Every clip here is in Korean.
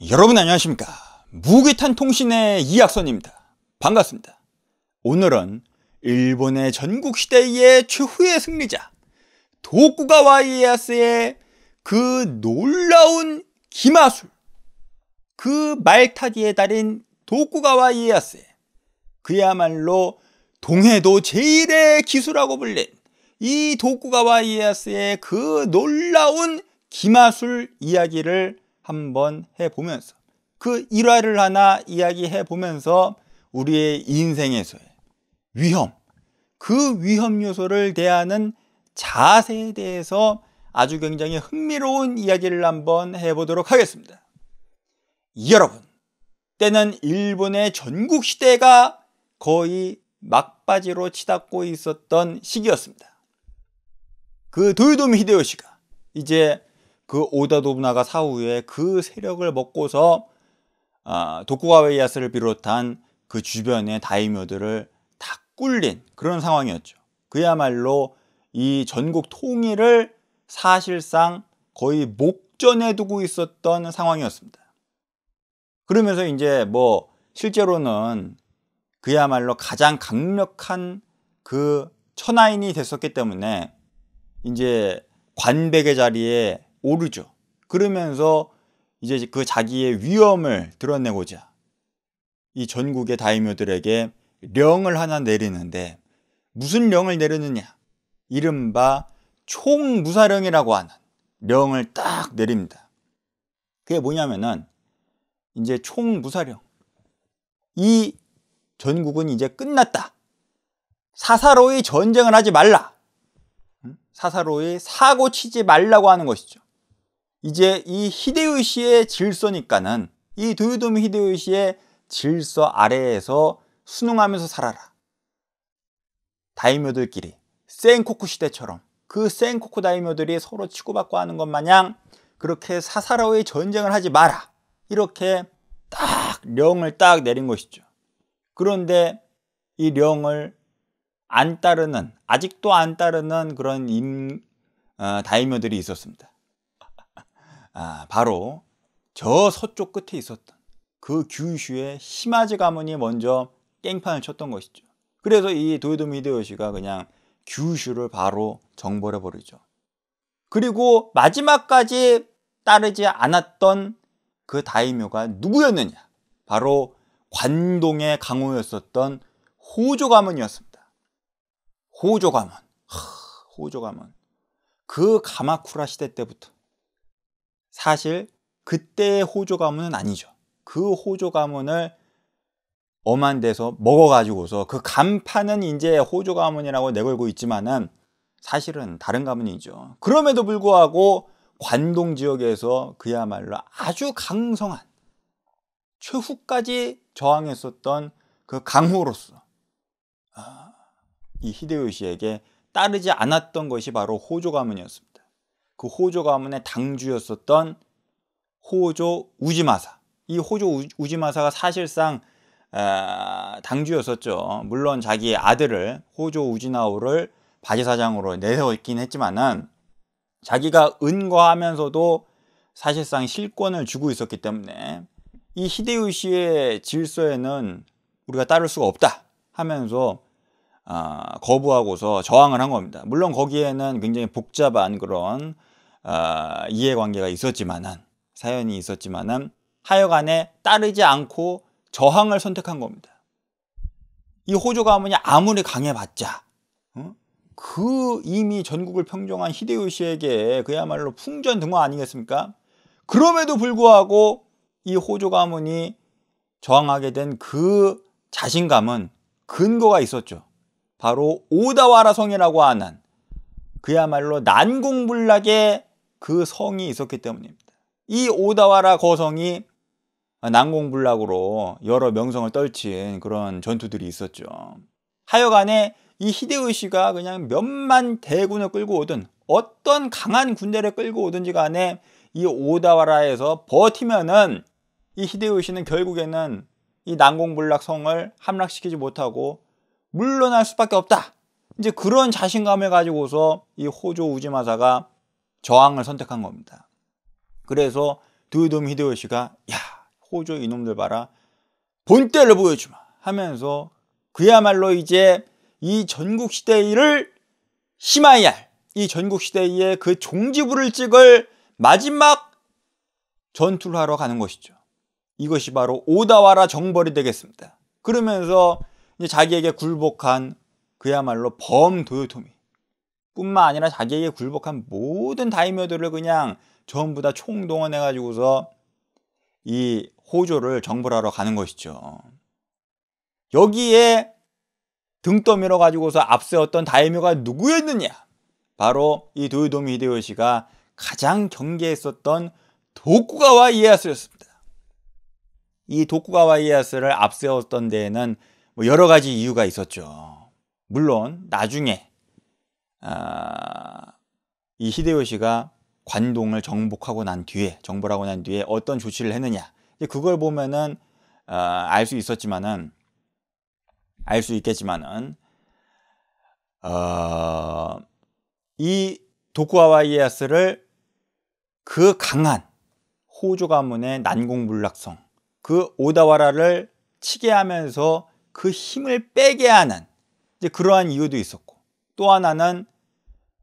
여러분 안녕하십니까. 무기탄 통신의 이학선입니다. 반갑습니다. 오늘은 일본의 전국시대의 최후의 승리자 도쿠가와 이에야스의 그 놀라운 기마술, 그 말타기의 달인 도쿠가와 이에야스의 그야말로 동해도 제일의 기수라고 불린 이 도쿠가와 이에야스의 그 놀라운 기마술 이야기를 한번 해보면서 그 일화를 하나 이야기해보면서 우리의 인생에서의 위험, 그 위험 요소를 대하는 자세에 대해서 아주 굉장히 흥미로운 이야기를 한번 해보도록 하겠습니다. 여러분, 때는 일본의 전국시대가 거의 막바지로 치닫고 있었던 시기였습니다. 그 도요토미 히데요시가 이제 그 오다 노부나가 사후에 그 세력을 먹고서 도쿠가와 이에야스를 비롯한 그 주변의 다이묘들을 다 꿀린 그런 상황이었죠. 그야말로 이 전국 통일을 사실상 거의 목전에 두고 있었던 상황이었습니다. 그러면서 이제 실제로는 그야말로 가장 강력한 그 천하인이 됐었기 때문에 이제 관백의 자리에 오르죠. 그러면서 이제 그 자기의 위엄을 드러내고자 이 전국의 다이묘들에게 령을 하나 내리는데, 무슨 령을 내리느냐, 이른바 총무사령이라고 하는 령을 딱 내립니다. 그게 뭐냐면은 이제 총무사령, 이 전국은 이제 끝났다, 사사로이 전쟁을 하지 말라, 사사로이 사고 치지 말라고 하는 것이죠. 이제 이 히데요시의 질서니까는 이 도요토미 히데요시의 질서 아래에서 순응하면서 살아라. 다이묘들끼리 센코쿠 시대처럼 그 센코쿠 다이묘들이 서로 치고받고 하는 것 마냥 그렇게 사사로이 전쟁을 하지 마라, 이렇게 딱 령을 딱 내린 것이죠. 그런데 이 령을 안 따르는, 아직도 안 따르는 그런 다이묘들이 있었습니다. 바로 저 서쪽 끝에 있었던 그 규슈의 시마즈 가문이 먼저 깽판을 쳤던 것이죠. 그래서 이 도요토미 히데요시가 그냥 규슈를 바로 정벌해 버리죠. 그리고 마지막까지 따르지 않았던 그 다이묘가 누구였느냐, 바로 관동의 강호였었던 호조 가문이었습니다. 호조 가문, 호조 가문. 그 가마쿠라 시대 때부터, 사실 그때의 호조 가문은 아니죠. 그 호조 가문을 엄한 데서 먹어가지고서 그 간판은 이제 호조 가문이라고 내걸고 있지만은 사실은 다른 가문이죠. 그럼에도 불구하고 관동 지역에서 그야말로 아주 강성한, 최후까지 저항했었던 그 강호로서 이 히데요시에게 따르지 않았던 것이 바로 호조 가문이었습니다. 그 호조 가문의 당주였었던 호조 우지마사, 이 호조 우지마사가 사실상 당주였었죠. 물론 자기의 아들을 호조 우지나오를 바지사장으로 내세웠긴 했지만은 자기가 은거하면서도 사실상 실권을 쥐고 있었기 때문에 이 히데요시의 질서에는 우리가 따를 수가 없다 하면서 거부하고서 저항을 한 겁니다. 물론 거기에는 굉장히 복잡한 그런 이해관계가 있었지만은, 사연이 있었지만은 하여간에 따르지 않고 저항을 선택한 겁니다. 이 호조 가문이 아무리 강해봤자 그 이미 전국을 평정한 히데요시에게 그야말로 풍전등화 아니겠습니까? 그럼에도 불구하고 이 호조 가문이 저항하게 된 그 자신감은 근거가 있었죠. 바로 오다와라 성이라고 하는 그야말로 난공불락의 그 성이 있었기 때문입니다. 이 오다와라 거성이 난공불락으로 여러 명성을 떨친 그런 전투들이 있었죠. 하여간에 이 히데요시가 그냥 몇만 대군을 끌고 오든 어떤 강한 군대를 끌고 오든지 간에 이 오다와라에서 버티면은 이 히데요시는 결국에는 이 난공불락 성을 함락시키지 못하고 물러날 수밖에 없다, 이제 그런 자신감을 가지고서 이 호조 우지마사가 저항을 선택한 겁니다. 그래서 도요토미 히데요시가 야, 호조 이놈들 봐라, 본때를 보여주마 하면서 그야말로 이제 이 전국시대를 심하야 할, 이 전국시대의 그 종지부를 찍을 마지막 전투를 하러 가는 것이죠. 이것이 바로 오다와라 정벌이 되겠습니다. 그러면서 이제 자기에게 굴복한 그야말로 범도요토미 뿐만 아니라 자기에게 굴복한 모든 다이묘들을 그냥 전부 다 총동원해 가지고서 이 호조를 정벌하러 가는 것이죠. 여기에 등 떠밀어 가지고서 앞세웠던 다이묘가 누구였느냐? 바로 이 도요토미 히데요시가 가장 경계했었던 도쿠가와 이에야스였습니다. 이 도쿠가와 이에야스를 앞세웠던 데에는 뭐 여러 가지 이유가 있었죠. 물론 나중에 이 히데요시가 관동을 정벌하고 난 뒤에 어떤 조치를 했느냐, 그걸 보면은 알 수 있겠지만은 이 도쿠가와 이에야스를 그 강한 호조 가문의 난공불락성, 그 오다와라를 치게 하면서 그 힘을 빼게 하는 이제 그러한 이유도 있었고, 또 하나는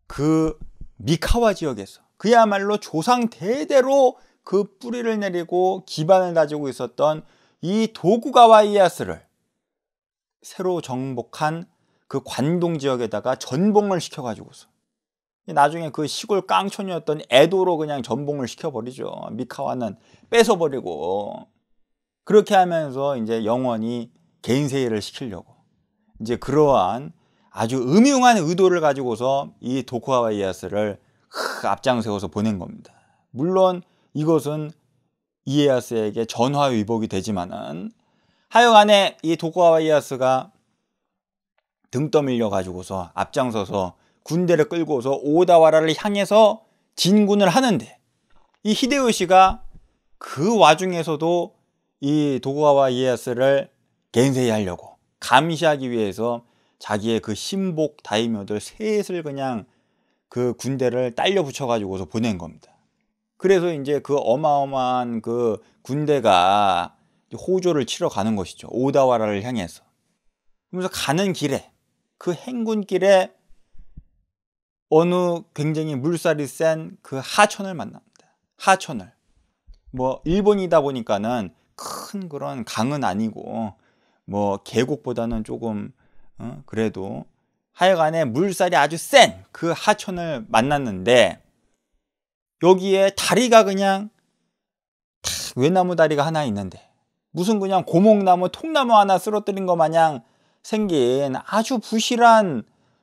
그 미카와 지역에서 그야말로 조상 대대로 그 뿌리를 내리고 기반을 다지고 있었던 이 도쿠가와 이에야스를 새로 정복한 그 관동 지역에다가 전봉을 시켜가지고서 나중에 그 시골 깡촌이었던 에도로 그냥 전봉을 시켜버리죠. 미카와는 뺏어버리고, 그렇게 하면서 이제 영원히 개인세일을 시키려고 이제 그러한 아주 음흉한 의도를 가지고서 이 도쿠가와 이에야스를 앞장세워서 보낸 겁니다. 물론 이것은 이에야스에게 전화위복이 되지만은 하여간에 이 도쿠가와 이에야스가 등 떠밀려 가지고서 앞장서서 군대를 끌고서 오다와라를 향해서 진군을 하는데, 이 히데요시가 그 와중에서도 이 도쿠가와 이에야스를 겐세이하려고 감시하기 위해서 자기의 그 신복 다이묘들 셋을 그냥 그 군대를 딸려 붙여 가지고서 보낸 겁니다. 그래서 이제 그 어마어마한 그 군대가 호조를 치러 가는 것이죠. 오다와라를 향해서. 그러면서 가는 길에, 그 행군길에 어느 굉장히 물살이 센 그 하천을 만납니다. 하천을. 뭐 일본이다 보니까는 큰 그런 강은 아니고 뭐 계곡보다는 조금 그래도 하여간에 물살이 아주 센 그 하천을 만났는데, 여기에 다리가 그냥 외나무 다리가 하나 있는데 무슨 그냥 고목나무 통나무 하나 쓰러뜨린 것 마냥 생긴 아주 부실한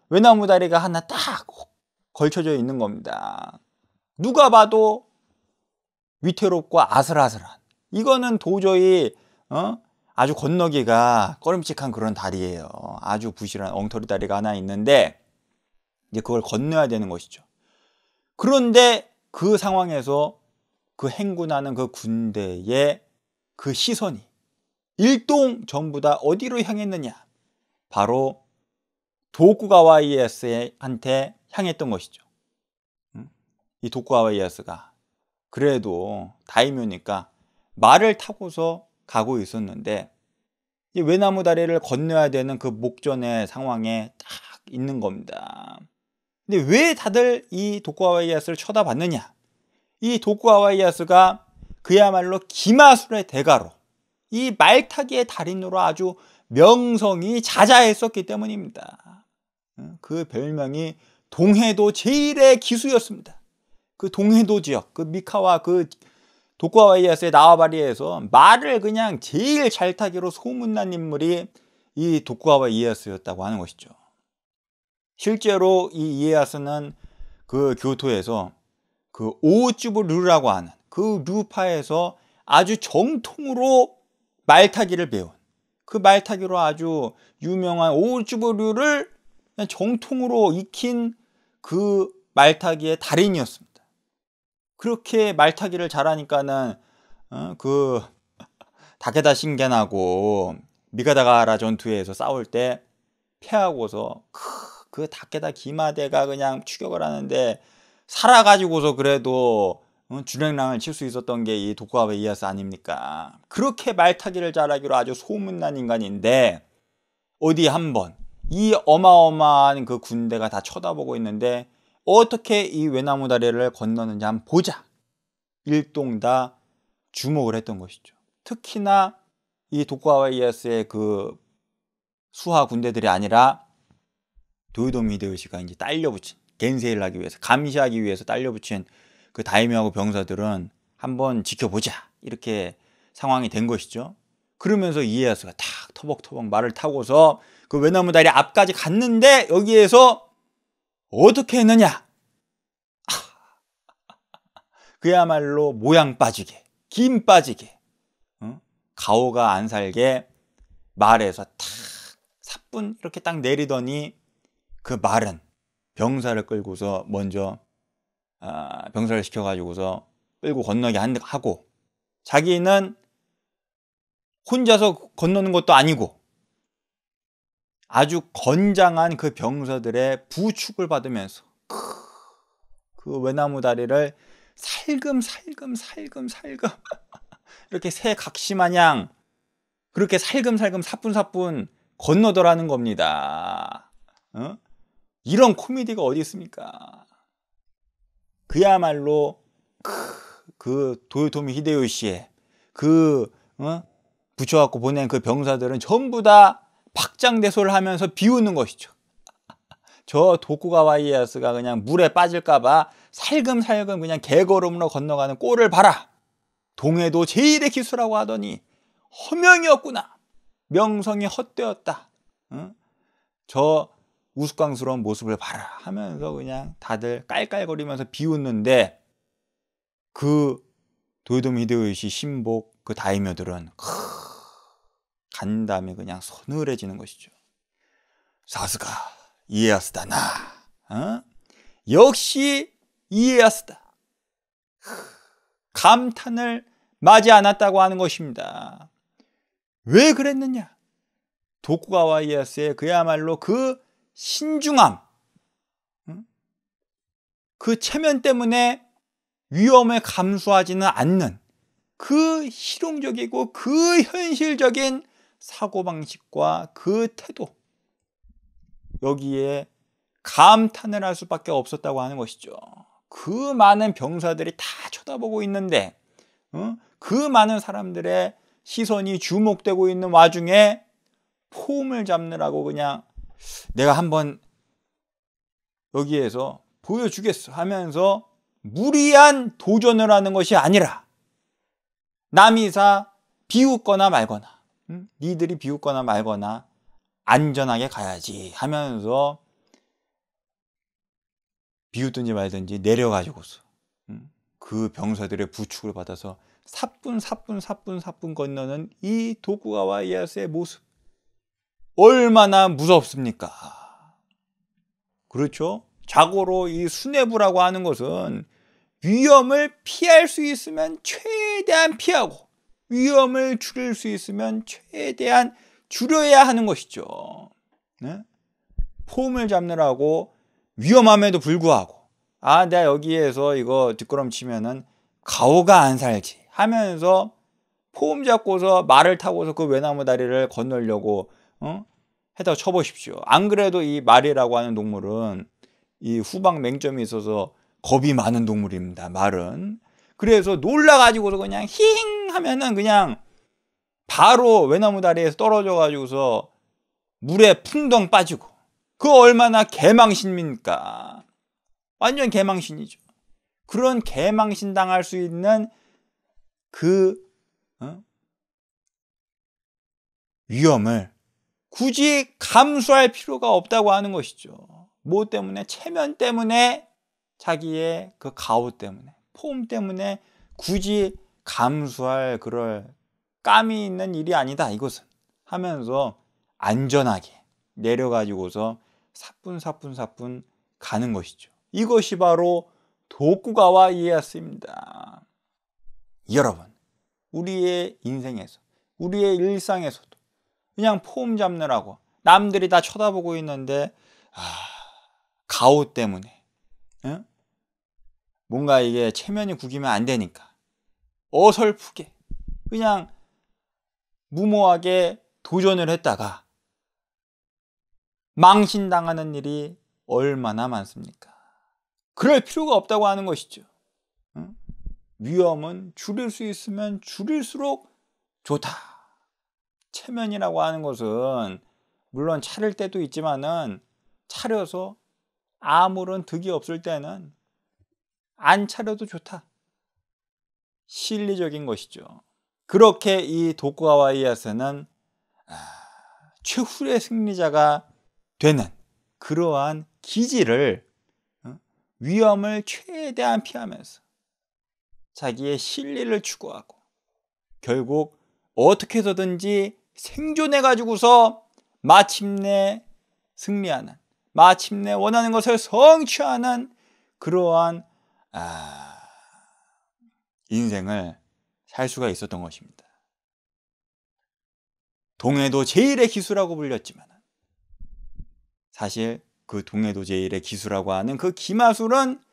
외나무 다리가 하나 딱 걸쳐져 있는 겁니다. 누가 봐도 위태롭고 아슬아슬한, 이거는 도저히 아주 건너기가 꺼림칙한 그런 다리예요. 아주 부실한 엉터리 다리가 하나 있는데 이제 그걸 건너야 되는 것이죠. 그런데 그 상황에서 그 행군하는 그 군대의 그 시선이 일동 전부 다 어디로 향했느냐? 바로 도쿠가와 이에야스한테 향했던 것이죠. 이 도쿠가와 이에야스가 그래도 다이묘니까 말을 타고서 가고 있었는데 이 외나무 다리를 건너야 되는 그 목전의 상황에 딱 있는 겁니다. 근데 왜 다들 이 도쿠가와 이에야스를 쳐다봤느냐? 이 도쿠가와 이에야스가 그야말로 기마술의 대가로, 이 말타기의 달인으로 아주 명성이 자자했었기 때문입니다. 그 별명이 동해도 제1의 기수였습니다. 그 동해도 지역, 그 미카와 그 도쿠가와 이에야스의 나와바리에서 말을 그냥 제일 잘 타기로 소문난 인물이 이 도쿠가와 이에야스였다고 하는 것이죠. 실제로 이 이에야스는 그 교토에서 그 오우쭈부 류라고 하는 그 류파에서 아주 정통으로 말타기를 배운, 그 말타기로 아주 유명한 오우쭈부 류를 정통으로 익힌 그 말타기의 달인이었습니다. 그렇게 말타기를 잘하니까는 그 다케다 신겐하고 미가다가하라 전투에서 싸울 때 패하고서 그 다케다 기마대가 그냥 추격을 하는데 살아가지고서 그래도 주랭랑을 칠 수 있었던 게 이 도쿠가와 이에야스 아닙니까? 그렇게 말타기를 잘하기로 아주 소문난 인간인데 어디 한번 이 어마어마한 그 군대가 다 쳐다보고 있는데 어떻게 이 외나무 다리를 건너는지 한번 보자. 일동 다 주목을 했던 것이죠. 특히나 이 도쿠가와 이에야스의 그 수하 군대들이 아니라 도요토미 히데요시가 이제 딸려붙인 겐세이를 하기 위해서 감시하기 위해서 딸려붙인 그 다이묘하고 병사들은 한번 지켜보자 이렇게 상황이 된 것이죠. 그러면서 이에야스가 탁 터벅터벅 말을 타고서 그 외나무 다리 앞까지 갔는데 여기에서 어떻게 했느냐? 그야말로 모양 빠지게 김 빠지게 가오가 안 살게 말에서 탁 사뿐 이렇게 딱 내리더니 그 말은 병사를 끌고서 먼저 병사를 시켜가지고서 끌고 건너게 하고 자기는 혼자서 건너는 것도 아니고 아주 건장한 그 병사들의 부축을 받으면서 그 외나무 다리를 살금살금 이렇게 새 각시마냥 그렇게 살금살금 사뿐사뿐 건너더라는 겁니다. 이런 코미디가 어디 있습니까? 그야말로 그 도요토미 히데요시의 그 붙여갖고 보낸 그 병사들은 전부 다 박장대소를 하면서 비웃는 것이죠. 저 도쿠가와 이에야스가 그냥 물에 빠질까봐 살금살금 그냥 개걸음으로 건너가는 꼴을 봐라. 동해도 제일의 기수라고 하더니 허명이었구나. 명성이 헛되었다. 저 우스꽝스러운 모습을 봐라 하면서 그냥 다들 깔깔거리면서 비웃는데 그 도요토미 히데요시 신복 그 다이묘들은 간담이 그냥 서늘해지는 것이죠. 사스가 이에야스다 나. 역시 이에야스다. 감탄을 마지 않았다고 하는 것입니다. 왜 그랬느냐? 도쿠가와 이에야스의 그야말로 그 신중함, 그 체면 때문에 위험을 감수하지는 않는 그 실용적이고 그 현실적인 사고방식과 그 태도, 여기에 감탄을 할 수밖에 없었다고 하는 것이죠. 그 많은 병사들이 다 쳐다보고 있는데 그 많은 사람들의 시선이 주목되고 있는 와중에 폼을 잡느라고 그냥 내가 한번 여기에서 보여주겠어 하면서 무리한 도전을 하는 것이 아니라 남이사 비웃거나 말거나 니들이 비웃거나 말거나 안전하게 가야지 하면서 비웃든지 말든지 내려가지고서 그 병사들의 부축을 받아서 사뿐 건너는 이 도쿠가와 이에야스의 모습 얼마나 무섭습니까? 그렇죠? 자고로 이 수뇌부라고 하는 것은 위험을 피할 수 있으면 최대한 피하고 위험을 줄일 수 있으면 최대한 줄여야 하는 것이죠. 네? 폼을 잡느라고 위험함에도 불구하고 내가 여기에서 이거 뒷걸음치면은 가오가 안 살지 하면서 폼 잡고서 말을 타고서 그 외나무 다리를 건너려고 해다 쳐보십시오. 안 그래도 이 말이라고 하는 동물은 이 후방 맹점이 있어서 겁이 많은 동물입니다. 말은. 그래서 놀라가지고서 그냥 힝 하면은 그냥 바로 외나무 다리에서 떨어져 가지고서 물에 풍덩 빠지고 그 얼마나 개망신입니까? 완전 개망신이죠. 그런 개망신 당할 수 있는 그 위험을 굳이 감수할 필요가 없다고 하는 것이죠. 뭐 때문에? 체면 때문에, 자기의 그 가오 때문에, 폼 때문에 굳이 감수할 그럴 감이 있는 일이 아니다 이것은 하면서 안전하게 내려가지고서 사뿐 가는 것이죠. 이것이 바로 도쿠가와 이에야스입니다. 여러분, 우리의 인생에서, 우리의 일상에서도 그냥 폼 잡느라고 남들이 다 쳐다보고 있는데 가오 때문에 뭔가 이게 체면이 구기면 안 되니까 어설프게 그냥 무모하게 도전을 했다가 망신당하는 일이 얼마나 많습니까? 그럴 필요가 없다고 하는 것이죠. 응? 위험은 줄일 수 있으면 줄일수록 좋다. 체면이라고 하는 것은 물론 차릴 때도 있지만은 차려서 아무런 득이 없을 때는 안 차려도 좋다. 실리적인 것이죠. 그렇게 이 도쿠가와 이에야스는 최후의 승리자가 되는 그러한 기지를 위험을 최대한 피하면서 자기의 실리를 추구하고 결국 어떻게 해서든지 생존해가지고서 마침내 승리하는, 마침내 원하는 것을 성취하는 그러한 인생을 살 수가 있었던 것입니다. 동해도 제일의 기수라고 불렸지만 사실 그 동해도 제일의 기수라고 하는 그 기마술은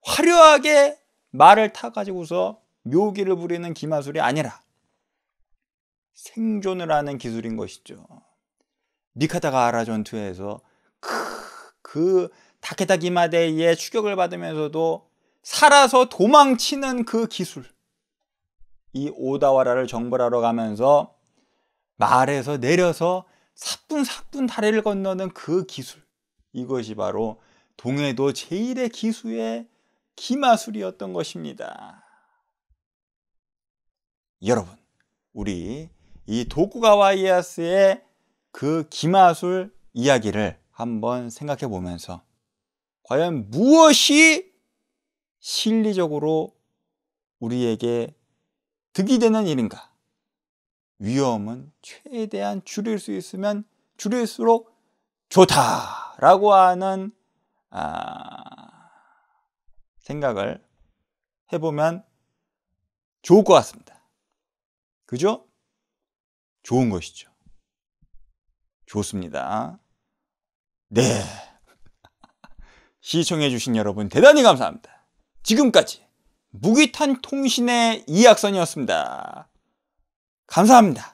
화려하게 말을 타가지고서 묘기를 부리는 기마술이 아니라 생존을 하는 기술인 것이죠. 미카타가하라 전투에서 그 다케다 기마데이의 추격을 받으면서도 살아서 도망치는 그 기술, 이 오다와라를 정벌하러 가면서 말에서 내려서 사뿐사뿐 다리를 건너는 그 기술, 이것이 바로 동해도 제일의 기수의 기마술이었던 것입니다. 여러분, 우리 이 도쿠가와 이에야스의 그 기마술 이야기를 한번 생각해 보면서 과연 무엇이 실리적으로 우리에게 득이 되는 일인가? 위험은 최대한 줄일 수 있으면 줄일수록 좋다라고 하는 생각을 해보면 좋을 것 같습니다. 그죠? 좋은 것이죠. 좋습니다. 네. 시청해주신 여러분 대단히 감사합니다. 지금까지 무기탄 통신의 이학선이었습니다. 감사합니다.